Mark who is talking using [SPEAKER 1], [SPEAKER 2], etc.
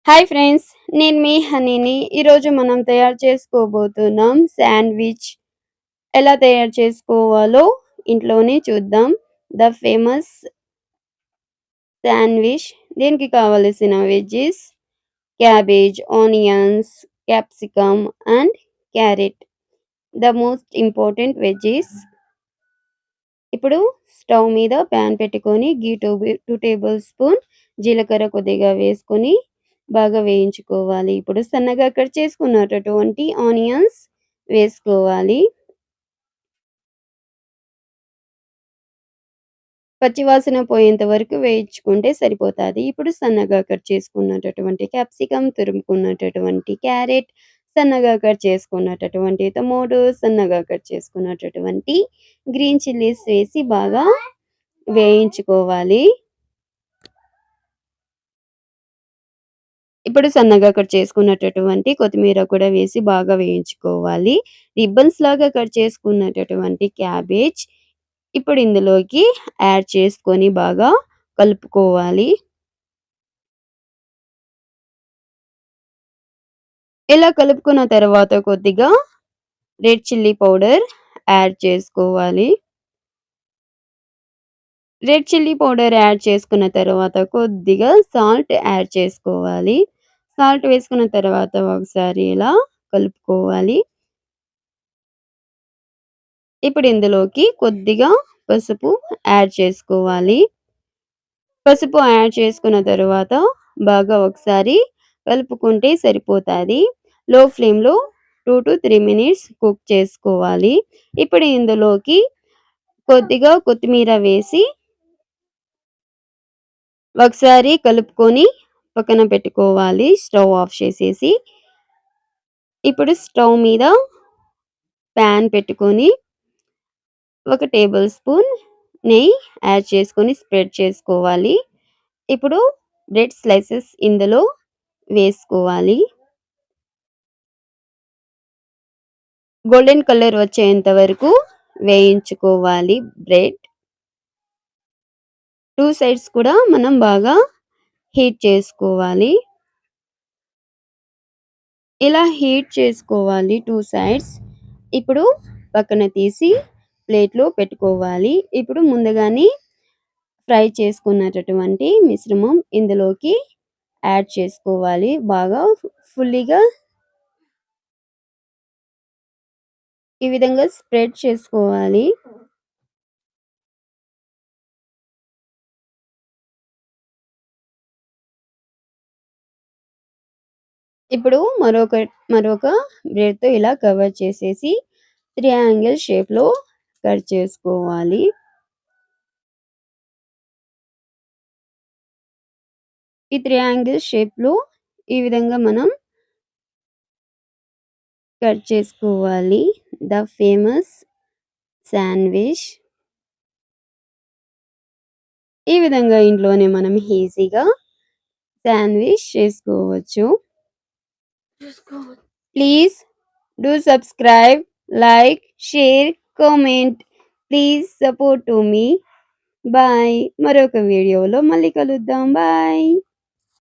[SPEAKER 1] Hi friends. నేను మీ హనీని. ఈరోజు మనం తయారు చేసుకోబోతున్నాం శాండ్‌విచ్. ఎలా తయారు చేసుకోవాలో ఇంట్లోనే చూద్దాం. The famous sandwich. దీనికి కావలసిన veggies cabbage, onions, capsicum and carrot. The most important veggies. ఇప్పుడు స్టవ్ మీద పాన్ పెట్టుకొని 2 టేబుల్ స్పూన్ జీలకర్ర కొద్దిగా వేసుకొని బాగా వేయించుకోవాలి. ఇప్పుడు సన్నగా కట్ చేసుకున్నటటువంటి ఆనియన్స్ వేసుకోవాలి. పచ్చివాసన పోయేంత వరకు వేయించుకుంటే సరిపోతాది. ఇప్పుడు సన్నగా కట్ చేసుకున్నటటువంటి క్యాప్సికమ్, తురుముకున్నటటువంటి క్యారెట్, సన్నగా కట్ చేసుకున్నటటువంటి టమోటో, సన్నగా కట్ చేసుకున్నటటువంటి గ్రీన్ చిల్లీస్ వేసి బాగా వేయించుకోవాలి. ఇప్పుడు సన్నగా కట్ చేసుకున్నటటువంటి కొత్తిమీర కూడా వేసి బాగా వేయించుకోవాలి. రిబ్బన్స్ లాగా కట్ చేసుకున్నటటువంటి క్యాబేజ్ ఇప్పుడు ఇందులోకి యాడ్ చేసుకొని బాగా కలుపుకోవాలి. ఇలా కలుపుకున్న తర్వాత కొద్దిగా రెడ్ చిల్లీ పౌడర్ యాడ్ చేసుకోవాలి. రెడ్ చిల్లీ పౌడర్ యాడ్ చేసుకున్న తర్వాత కొద్దిగా సాల్ట్ యాడ్ చేసుకోవాలి. సాల్ట్ వేసుకున్న తర్వాత ఒకసారి ఇలా కలుపుకోవాలి. ఇప్పుడు ఇందులోకి కొద్దిగా పసుపు యాడ్ చేసుకోవాలి. పసుపు యాడ్ చేసుకున్న తరువాత బాగా ఒకసారి కలుపుకుంటే సరిపోతాది. లో ఫ్లేమ్‌లో 2-3 మినిట్స్ కుక్ చేసుకోవాలి. ఇప్పుడు ఇందులోకి కొద్దిగా కొత్తిమీర వేసి ఒకసారి కలుపుకొని పక్కన పెట్టుకోవాలి. స్టవ్ ఆఫ్ చేసేసి. ఇప్పుడు స్టవ్ మీద పాన్ పెట్టుకొని ఒక టేబుల్ స్పూన్ నెయ్యి యాడ్ చేసుకొని స్ప్రెడ్ చేసుకోవాలి. ఇప్పుడు బ్రెడ్ స్లైసెస్ ఇందులో వేసుకోవాలి. గోల్డెన్ కలర్ వచ్చేంత వరకు వేయించుకోవాలి బ్రెడ్. 2 సైడ్స్ కూడా మనం బాగా హీట్ చేసుకోవాలి. ఇలా హీట్ చేసుకోవాలి 2 సైడ్స్. ఇప్పుడు పక్కన తీసి ప్లేట్‌లో పెట్టుకోవాలి. ఇప్పుడు ముందుగానే ఫ్రై చేసుకున్నటటువంటి మిశ్రమం ఇందులోకి యాడ్ చేసుకోవాలి. బాగా ఫుల్లీగా ఈ విధంగా స్ప్రెడ్ చేసుకోవాలి. ఇప్పుడు మరొక బ్రెడ్‌తో ఇలా కవర్ చేసేసి ట్రయాంగిల్ షేప్‌లో కట్ చేసుకోవాలి. ఈ ట్రయాంగిల్ షేప్‌లో ఈ విధంగా మనం కట్ చేసుకోవాలి. The famous sandwich. ఈ విధంగా ఇంట్లోనే మనం ఈజీగా శాండ్‌విచ్ చేసుకోవచ్చు. Please do subscribe, like, share, comment. Please support to me. Bye. మరొక వీడియోలో మళ్ళీ కలుద్దాం. బాయ్.